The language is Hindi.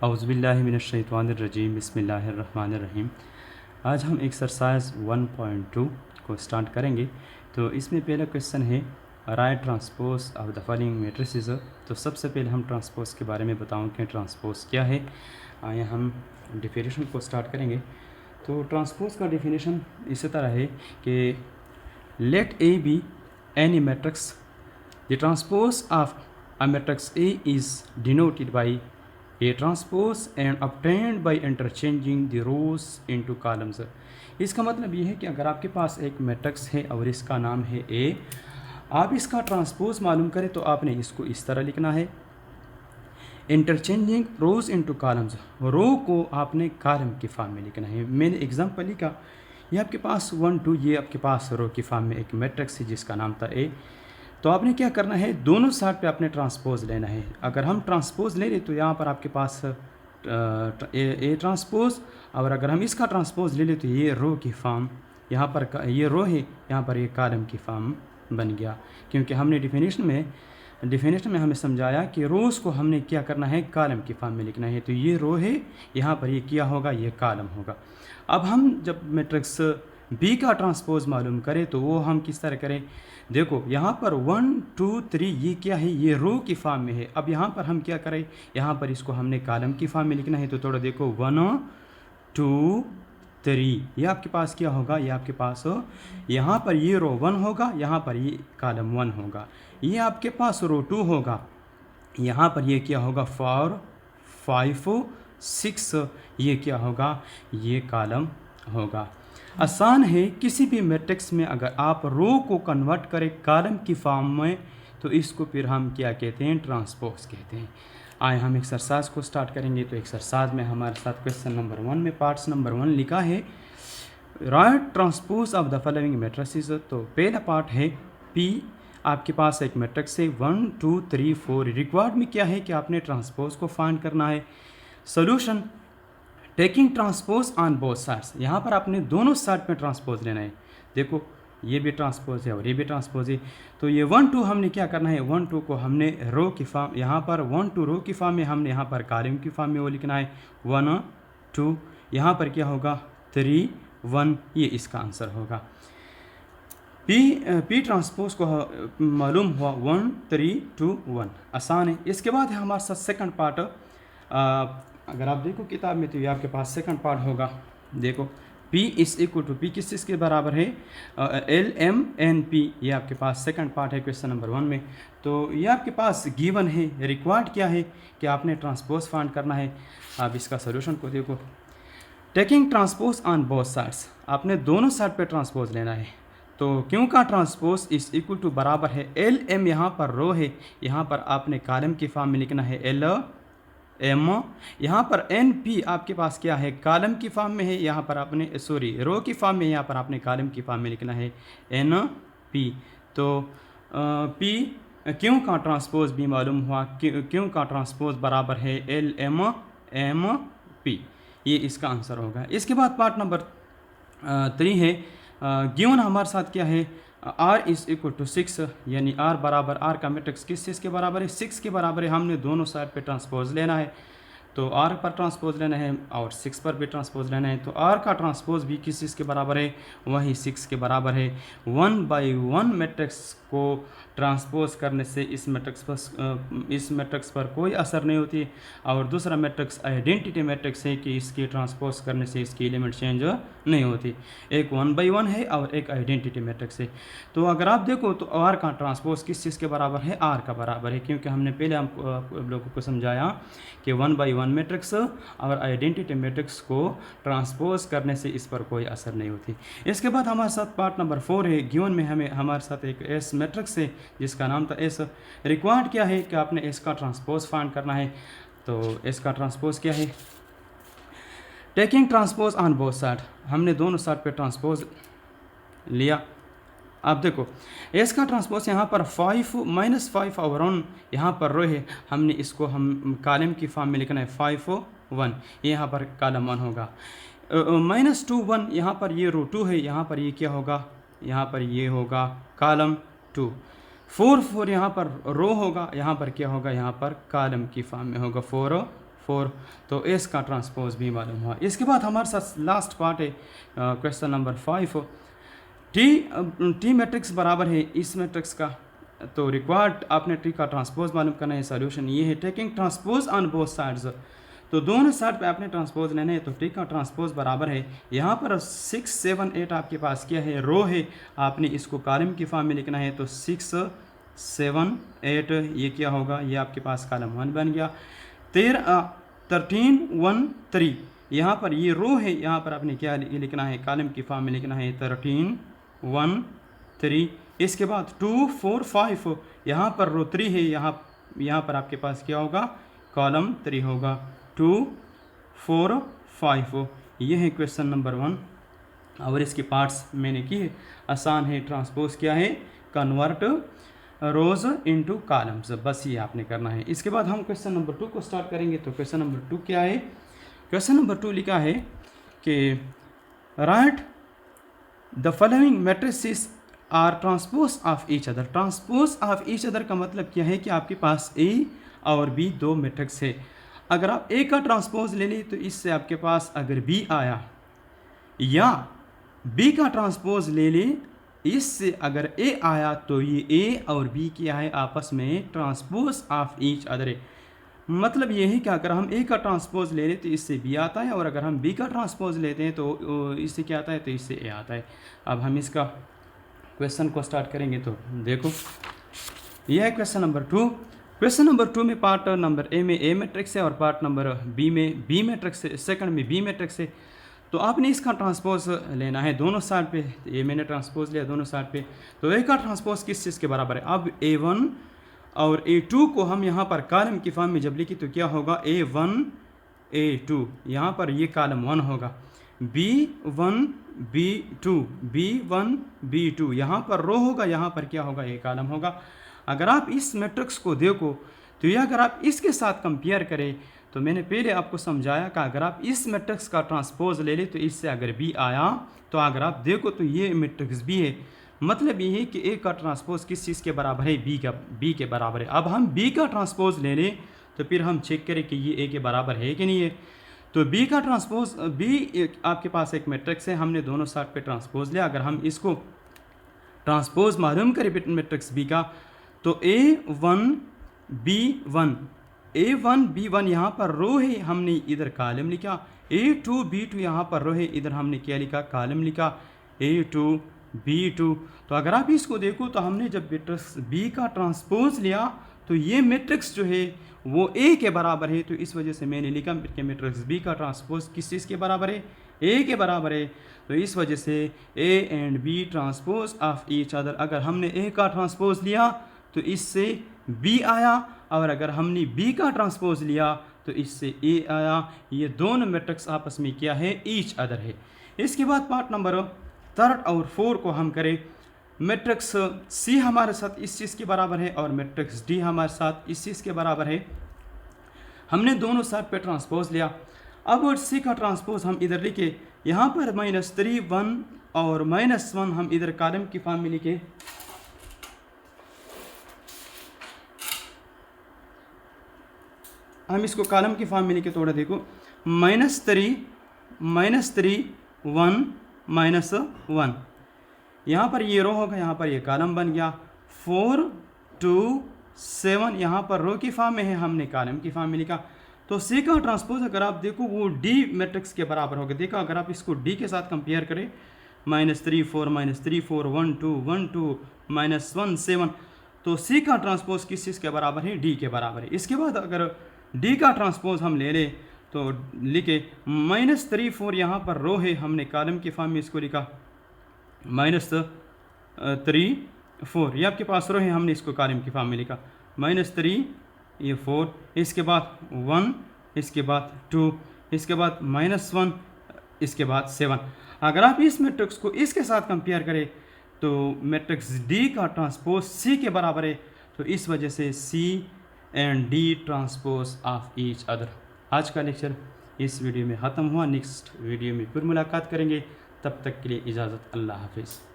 औज़ुबिल्लाहिमिनश्शैतानिर्रजीम बिस्मिल्लाहिर्रहमानिर्रहीम। आज हम एक्सरसाइज 1.2 को स्टार्ट करेंगे। तो इसमें पहला क्वेश्चन है right transpose of the following matrices. तो सबसे पहले हम ट्रांसपोज के बारे में बताऊं कि ट्रांसपोज क्या है। आइए हम डेफिनेशन को स्टार्ट करेंगे। तो ट्रांसपोज का डेफिनेशन इसी तरह है कि let A be any matrix, the transpose of a matrix A is denoted by A transpose and obtained by interchanging the rows into columns। इसका मतलब ये है कि अगर आपके पास एक मैट्रिक्स है और इसका नाम है A, आप इसका ट्रांसपोज मालूम करें तो आपने इसको इस तरह लिखना है, इंटरचेंजिंग रोज इनटू कॉलम्स। रो को आपने कॉलम की फॉर्म में लिखना है। मैंने एग्जांपल लिखा, ये आपके पास 1 2, ये आपके पास रो की फॉर्म में एक मैट्रिक्स है जिसका नाम था A। तो आपने क्या करना है, दोनों साइड पे आपने ट्रांसपोज लेना है। अगर हम ट्रांसपोज ले लें तो यहाँ पर आपके पास ए ट्रांसपोज, और अगर हम इसका ट्रांसपोज ले लें तो ये रो की फॉर्म, यहाँ पर ये रो है, यहाँ पर ये कॉलम की फॉर्म बन गया। क्योंकि हमने डिफिनेशन में हमें समझाया कि रोज़ को हमने क्या करना है, कॉलम की फॉर्म में लिखना है। तो ये रो है, यहाँ पर ये क्या होगा, ये कॉलम होगा। अब हम जब मैट्रिक्स बी का ट्रांसपोज मालूम करें तो वो हम किस तरह करें, देखो यहाँ पर 1 2 3 ये क्या है, ये रो की फॉर्म में है। अब यहाँ पर हम क्या करें, यहाँ पर इसको हमने कॉलम की फॉर्म में लिखना है। तो थोड़ा देखो 1 2 3, ये आपके पास क्या होगा, ये आपके पास यहाँ पर ये रो 1 होगा, यहाँ पर ये कॉलम 1 होगा। ये आपके पास रो 2 होगा, यहाँ पर ये क्या होगा 4 5 6, ये क्या होगा, ये कॉलम होगा। आसान है, किसी भी मैट्रिक्स में अगर आप रो को कन्वर्ट करें कॉलम की फॉर्म में तो इसको फिर हम क्या कहते हैं, ट्रांसपोज कहते हैं। आए हम एक्सरसाइज को स्टार्ट करेंगे। तो एक्सरसाइज में हमारे साथ क्वेश्चन नंबर 1 में पार्ट्स नंबर 1 लिखा है right transpose of the following matrices. तो पहला पार्ट है पी, आपके पास एक मैट्रिक्स है 1 2 3 4। रिक्वायर्ड में क्या है कि आपने ट्रांसपोज को फाइंड करना है। Solution taking transpose on both sides, यहाँ पर आपने दोनों साइड में ट्रांसपोज लेना है। देखो ये भी ट्रांसपोज है और ये भी ट्रांसपोज है। तो ये 1 2 हमने क्या करना है, 1 2 को हमने रो की फॉर्म, यहाँ पर 1 2 रो की फॉर्म में, हमने यहाँ पर कॉलम की फॉर्म में वो लिखना है 1 2। यहाँ पर क्या होगा 3 1, ये इसका आंसर होगा। पी ट्रांसपोज को मालूम हुआ 1 3 2 1, आसान है। इसके बाद है हमारे साथ सेकंड पार्ट। अगर आप देखो किताब में तो ये आपके पास सेकंड पार्ट होगा। देखो P is equal to, P किस के बराबर है, LMNP, ये आपके पास सेकंड पार्ट है क्वेश्चन नंबर 1 में। तो ये आपके पास गिवन है, रिक्वायर्ड क्या है कि आपने ट्रांसपोज फाइंड करना है। अब इसका सोल्यूशन को देखो, taking transpose on both sides, आपने दोनों साइड पे ट्रांसपोज लेना है। तो क्यों का ट्रांसपोज इज इक्वल टू बराबर है LM, यहाँ पर रो है, यहाँ पर आपने कॉलम की फॉर्म में लिखना है LM। यहाँ पर NP आपके पास क्या है, कॉलम की फॉर्म में है, यहाँ पर आपने रो की फॉर्म में, यहाँ पर आपने कॉलम की फॉर्म में लिखना है NP। तो P क्यों का ट्रांसपोज भी मालूम हुआ, क्यों का ट्रांसपोज बराबर है LMMP, ये इसका आंसर होगा। इसके बाद पार्ट नंबर 3 है, गिवन हमारे साथ क्या है, R इज इक्वल टू 6, यानी R बराबर, R का मैट्रिक्स किस चीज़ के बराबर है, 6 के बराबर है। हमने दोनों साइड पे ट्रांसपोज लेना है, तो R पर ट्रांसपोज लेना है और 6 पर भी ट्रांसपोज लेना है। तो R का ट्रांसपोज भी किस चीज़ के बराबर है, वही 6 के बराबर है। 1/1 मैट्रिक्स को ट्रांसपोज करने से इस मैट्रिक्स पर कोई असर नहीं होती, और दूसरा मैट्रिक्स आइडेंटिटी मैट्रिक्स है कि इसकी ट्रांसपोज करने से इसकी एलिमेंट चेंज नहीं होती। एक 1/1 है और एक आइडेंटिटी मैट्रिक्स है। तो अगर आप देखो तो R का ट्रांसपोज किस चीज़ के बराबर है, R का बराबर है, क्योंकि हमने पहले हम लोगों को समझाया कि 1/1 मैट्रिक्स और आइडेंटिटी मैट्रिक्स को ट्रांसपोज करने से इस पर कोई असर नहीं होती। इसके बाद हमारे साथ पार्ट नंबर 4 है, गिवन में हमारे साथ एक S मैट्रिक्स है जिसका नाम था S। रिक्वायर्ड क्या है कि आपने S का ट्रांसपोज फाइंड करना है। तो S का ट्रांसपोज क्या है, taking transpose on both side, हमने दोनों साइड पे ट्रांसपोज लिया। अब देखो S का ट्रांसपोज यहाँ पर 5 -5 और 1, यहाँ पर रो है, हमने इसको हम कॉलम की फॉर्म में लिखना है 5 1, ये यहाँ पर कॉलम 1 होगा। -2 1, यहाँ पर ये रो 2 है, यहाँ पर ये क्या होगा, यहाँ पर ये होगा कॉलम 2। 4 4, यहाँ पर रो होगा, यहाँ पर क्या होगा, यहाँ पर कॉलम की फॉर्म में होगा 4 4, तो एस का ट्रांसपोज भी मालूम हुआ। इसके बाद हमारे साथ लास्ट पार्ट है क्वेश्चन नंबर 5। टी मैट्रिक्स बराबर है इस मैट्रिक्स का, तो रिक्वायर्ड आपने टी का ट्रांसपोज मालूम करना है। सॉल्यूशन ये है taking transpose on both sides, तो दोनों साइड पे आपने ट्रांसपोज लेने हैं। तो टी का ट्रांसपोज बराबर है, यहाँ पर 6 7 8 आपके पास क्या है, रो है, आपने इसको कॉलम की फॉर्म में लिखना है। तो 6 7 8 ये क्या होगा, ये आपके पास कॉलम 1 बन गया। 13 1 3 यहाँ पर ये रो है, यहाँ पर आपने क्या लिखना है, कॉलम की फॉर्म में लिखना है 13 1 3। इसके बाद 2 4 5 यहाँ पर रो 3 है, यहाँ पर आपके पास क्या होगा, कॉलम 3 होगा। 2 4 5 ये है क्वेश्चन नंबर 1, और इसके पार्ट्स मैंने किए। आसान है, ट्रांसपोज क्या है, कन्वर्ट रोज इनटू कॉलम्स, बस ये आपने करना है। इसके बाद हम क्वेश्चन नंबर 2 को स्टार्ट करेंगे। तो क्वेश्चन नंबर 2 क्या है, क्वेश्चन नंबर 2 लिखा है कि write the following matrices are transpose of each other. Transpose of each other का मतलब क्या है कि आपके पास ए और बी दो मैट्रिक्स है। अगर आप ए का ट्रांसपोज ले लें तो इससे आपके पास अगर बी आया, या बी का ट्रांसपोज ले लें इससे अगर ए आया, तो ये ए और बी क्या है, आपस में ट्रांसपोज ऑफ ईच अदर है। मतलब ये है कि अगर हम ए का ट्रांसपोज ले लें तो इससे बी आता है, और अगर हम बी का ट्रांसपोज लेते हैं तो इससे क्या आता है, तो इससे ए आता है। अब हम इसका क्वेश्चन को स्टार्ट करेंगे। तो देखो यह है क्वेश्चन नंबर 2। क्वेश्चन नंबर 2 में पार्ट नंबर ए में ए मैट्रिक्स है और पार्ट नंबर बी में बी मैट्रिक्स है, सेकंड में बी मैट्रिक्स है। तो आपने इसका ट्रांसपोज लेना है दोनों साइड पे। ए मैंने ट्रांसपोज लिया दोनों साइड पे, तो ए का ट्रांसपोज किस चीज़ के बराबर है। अब A1 और A2 को हम यहाँ पर कॉलम की फॉर्म में जब लिखी तो क्या होगा, A1 A2, यहाँ पर ये कॉलम 1 होगा। B1 B2 B1 B2 यहाँ पर रो होगा, यहाँ पर क्या होगा, ये कॉलम होगा। अगर आप इस मैट्रिक्स को देखो तो ये अगर आप इसके साथ कंपेयर करें, तो मैंने पहले आपको समझाया कि अगर आप इस मैट्रिक्स का ट्रांसपोज ले लें तो इससे अगर बी आया, तो अगर आप देखो तो ये मैट्रिक्स बी है। मतलब ये है कि ए का ट्रांसपोज किस चीज़ के बराबर है, बी के बराबर है। अब हम बी का ट्रांसपोज ले लें तो फिर हम चेक करें कि ये ए के बराबर है कि नहीं है। तो बी का ट्रांसपोज, बी आपके पास एक मैट्रिक्स है, हमने दोनों साइड पे ट्रांसपोज लिया। अगर हम इसको ट्रांसपोज मालूम करें मैट्रिक्स बी का, तो A1 B1 A1 B1 यहाँ पर रो है, हमने इधर कॉलम लिखा। A2 B2 यहाँ पर रो है, इधर हमने क्या लिखा, कॉलम लिखा। A2 B2, तो अगर आप इसको देखो तो हमने जब मैट्रिक्स बी का ट्रांसपोज लिया तो ये मैट्रिक्स जो है वो ए के बराबर है। तो इस वजह से मैंने लिखा कि मैट्रिक्स बी का ट्रांसपोज किस चीज़ के बराबर है, ए के बराबर है। तो इस वजह से A and B transpose of each other. अगर हमने ए का ट्रांसपोज लिया तो इससे बी आया, और अगर हमने बी का ट्रांसपोज लिया तो इससे ए आया। ये दोनों मैट्रिक्स आपस में क्या है, ईच अदर है। इसके बाद पार्ट नंबर 3 और 4 को हम करें। मैट्रिक्स सी हमारे साथ इस चीज़ के बराबर है और मैट्रिक्स डी हमारे साथ इस चीज़ के बराबर है। हमने दोनों साइड पे ट्रांसपोज लिया। अब सी का ट्रांसपोज हम इधर लिखे, यहाँ पर -3 1 और -1 हम इधर कॉलम की फॉर्म में लिखे। हम इसको कॉलम की फॉर्म में लिखे, थोड़ा देखो, -3 1 -1, यहाँ पर ये रो होगा, यहाँ पर ये कॉलम बन गया। 4 2 7 यहाँ पर रो की फॉर्म में है, हमने कॉलम की फॉर्म में लिखा। तो सी का ट्रांसपोज अगर आप देखो वो डी मैट्रिक्स के बराबर होगा। देखो अगर आप इसको डी के साथ कंपेयर करें, -3 4 -3 4 1 2 1 2 -1 7, तो सी का ट्रांसपोज किस चीज़ के बराबर है, डी के बराबर है। इसके बाद अगर डी का ट्रांसपोज हम ले लें तो लिखे -3 4 यहाँ पर रो है, हमने कॉलम की फॉर्म में इसको लिखा। -3 4 ये आपके पास रो है, हमने इसको कॉलम की फॉर्म में लिखा। -3 ये 4, इसके बाद 1, इसके बाद 2, इसके बाद -1, इसके बाद 7। अगर आप इस मैट्रिक्स को इसके साथ कंपेयर करें तो मैट्रिक्स डी का ट्रांसपोज सी के बराबर है। तो इस वजह से C and D transpose of each other. आज का लेक्चर इस वीडियो में ख़त्म हुआ। नेक्स्ट वीडियो में फिर मुलाकात करेंगे, तब तक के लिए इजाज़त, अल्लाह हाफिज़।